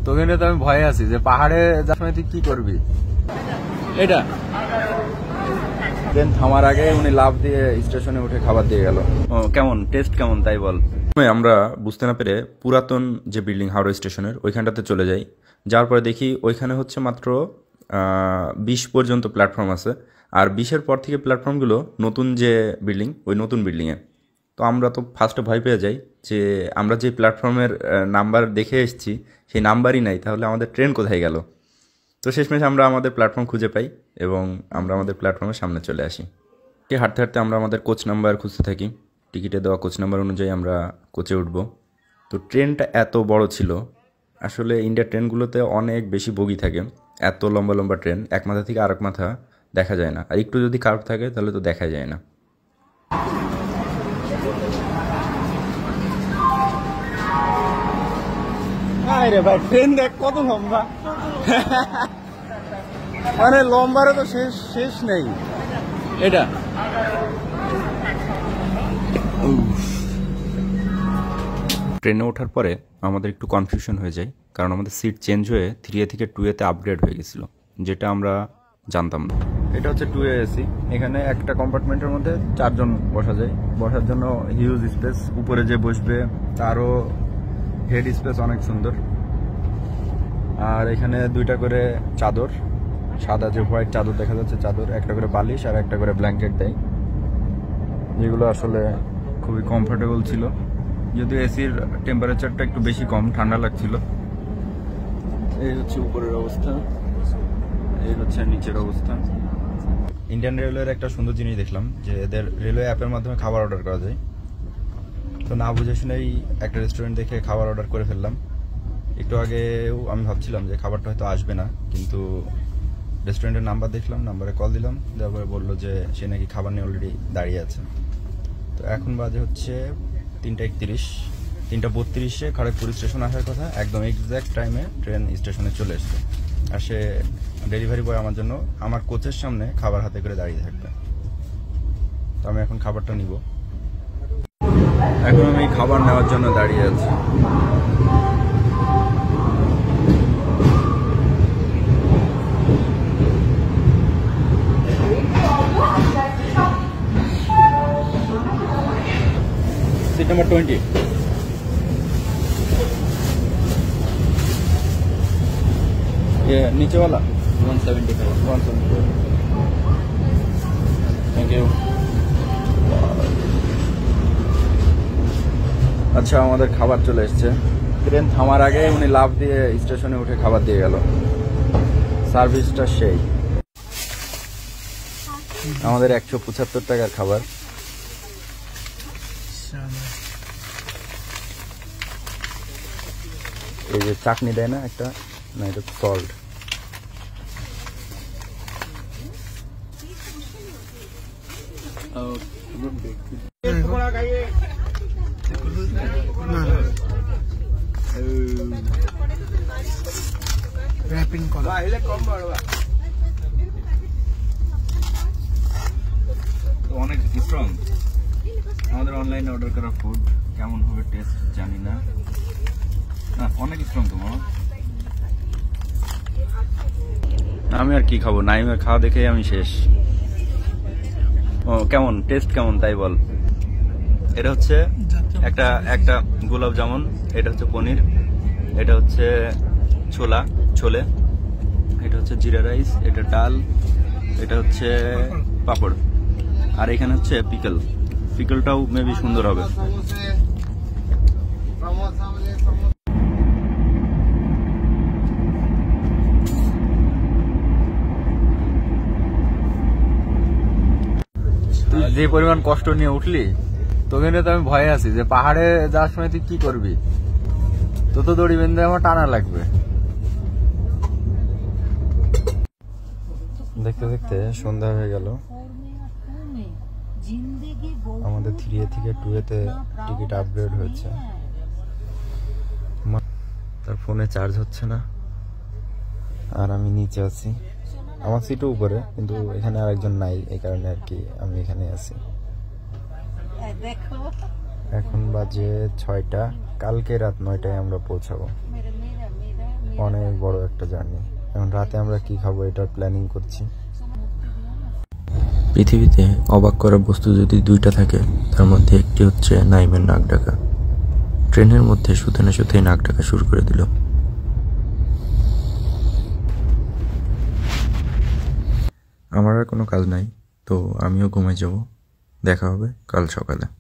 তোকে নিয়ে তো আমি ভয়ে আছি যে পাহাড়ে যাওয়ার সময় তুই কি করবি। এটা ট্রেন থামার আগে উনি লাফ দিয়ে স্টেশনে উঠে খাবার দিয়ে গেল। ও কেমন টেস্ট কেমন তাই বল। আমরা বুঝতে না পেরে পুরাতন যে বিল্ডিং হাওড়া স্টেশনের ওইখানটাতে চলে যাই। যাওয়ার পরে দেখি ওইখানে হচ্ছে মাত্র 20 পর্যন্ত প্ল্যাটফর্ম আছে, আর 20-এর পর থেকে প্ল্যাটফর্মগুলো নতুন যে বিল্ডিং ওই নতুন বিল্ডিংয়ে। তো আমরা তো ফার্স্টে ভয় পেয়ে যাই যে আমরা যে প্ল্যাটফর্মের নাম্বার দেখে এসেছি সেই নাম্বারই নাই, তাহলে আমাদের ট্রেন কোথায় গেল। তো শেষমেশ আমরা আমাদের প্ল্যাটফর্ম খুঁজে পাই এবং আমরা আমাদের প্ল্যাটফর্মের সামনে চলে আসি। হাঁটতে হাঁটতে আমরা আমাদের কোচ নাম্বার খুঁজতে থাকি। টিকিটে দেওয়া কোচ নাম্বার অনুযায়ী আমরা কোচে উঠব। তো ট্রেনটা এত বড় ছিল, আসলে ইন্ডিয়ার ট্রেনগুলোতে অনেক বেশি বগি থাকে। এত লম্বা লম্বা ট্রেন, এক মাথা থেকে আরেক মাথা দেখা যায় না, আর একটু যদি কার্ভ থাকে তাহলে তো দেখা যায় না। রে ভাই ট্রেন দেখ কত লম্বা, মানে লম্বারও তো শেষ নেই। এটা ট্রেনে ওঠার পরে আমাদের একটু কনফিউশন হয়ে যায়, কারণ আমাদের সিট চেঞ্জ হয়ে 3A থেকে 2A-তে আপগ্রেড হয়ে গেছিলো, যেটা আমরা জানতাম না। এটা হচ্ছে 2A এসি। এখানে একটা কম্পার্টমেন্টের মধ্যে 4 জন বসা যায়। বসার জন্য হিউজ স্পেস, উপরে যে বসবে তারও হেড স্পেস অনেক সুন্দর। আর এখানে 2টা করে চাদর, সাদা যে হোয়াইট চাদর দেখা যাচ্ছে চাদর, একটা করে বালিশ আর একটা করে ব্ল্যাঙ্কেট দেয়, যেগুলো আসলে খুবই কমফোর্টেবল ছিল। যদিও এসির টেম্পারেচারটা একটু বেশি কম, ঠান্ডা লাগছিল। এই হচ্ছে উপরের অবস্থা, এই হচ্ছে নিচের অবস্থা। ইন্ডিয়ান রেলওয়ের একটা সুন্দর জিনিস দেখলাম যে এদের রেলওয়ে অ্যাপের মাধ্যমে খাবার অর্ডার করা যায়। তো না বুঝে শুনেই একটা রেস্টুরেন্ট দেখে খাবার অর্ডার করে ফেললাম। একটু আগেও আমি ভাবছিলাম যে খাবারটা হয়তো আসবে না, কিন্তু রেস্টুরেন্টের নাম্বার দেখলাম, নাম্বারে কল দিলাম, দেওয়ার পরে বললো যে সে নাকি খাবার নিয়ে অলরেডি দাঁড়িয়ে আছে। তো এখন বাজে হচ্ছে 3:31, 3:32-এ খড়গপুর স্টেশন আসার কথা, একদম এক্স্যাক্ট টাইমে ট্রেন স্টেশনে চলে এসছে। আর সে ডেলিভারি বয় আমার জন্য আমার কোচের সামনে খাবার হাতে করে দাঁড়িয়ে থাকবে। তো আমি এখন খাবারটা নিব। এখন আমি খাবার নেওয়ার জন্য দাঁড়িয়ে আছি। Seat number 20। ये नीचे वाला 175। Thank you. আচ্ছা, আমাদের খাবার চলে এসেছে। ট্রেন থামার আগে উনি লাফ দিয়ে স্টেশনে উঠে খাবার দিয়ে গেল। সার্ভিসটা সেই। আমাদের 175 টাকার খাবার। এই যে চাটনি দেয় না একটা, না এটা সল্ট। অনেক স্ট্রং। আমাদের অনলাইনে অর্ডার করা ফুড কেমন হবে টেস্ট জানি না, অনেক স্ট্রং। তোমার আমি আর কি খাবো, নাইমের খাওয়া দেখে আমি শেষ। ও কেমন টেস্ট কেমন তাই বল। এটা হচ্ছে একটা গোলাপ জামুন, এটা হচ্ছে পনির, এটা হচ্ছে ছোলে, এটা হচ্ছে জিরা রাইস, এটা ডাল, এটা হচ্ছে পাপড়, আর এখানে হচ্ছে পিকলটাও মেবি সুন্দর হবে। তুই যে পরিমাণ কষ্ট নিয়ে উঠলি, তোকে নিয়ে তো আমি ভয়ে আছি যে পাহাড়ে যাওয়ার সময় তুই কি করবি। তো দড়ি বেঁধে আমার টানা লাগবে। দেখতে দেখতে সন্ধ্যা হয়ে গেল। আমাদের 3A থেকে 2A-তে টিকিট আপগ্রেড হয়েছে। তার ফোনে চার্জ হচ্ছে না, আর আমি নিচে আছি। আমার সিটও উপরে, কিন্তু এখানে আরেকজন নাই, এই কারণে আর কি আমি এখানে আছি। এখন বাজে 6টা, কালকে রাত 9টায় আমরা পৌঁছাবো। অনেক বড় একটা জার্নি। এখন রাতে আমরা কি খাবো এটার প্ল্যানিং করছি। পৃথিবীতে অবাক করা বস্তু যদি দুইটা থাকে, তার মধ্যে একটি হচ্ছে নাইমের নাক ডাকা। ট্রেনের মধ্যে শুতে না শুতেই নাক ডাকা শুরু করে দিল। আমার আর কোনো কাজ নাই, তো আমিও ঘুমাই যাব। দেখা হবে কাল সকালে।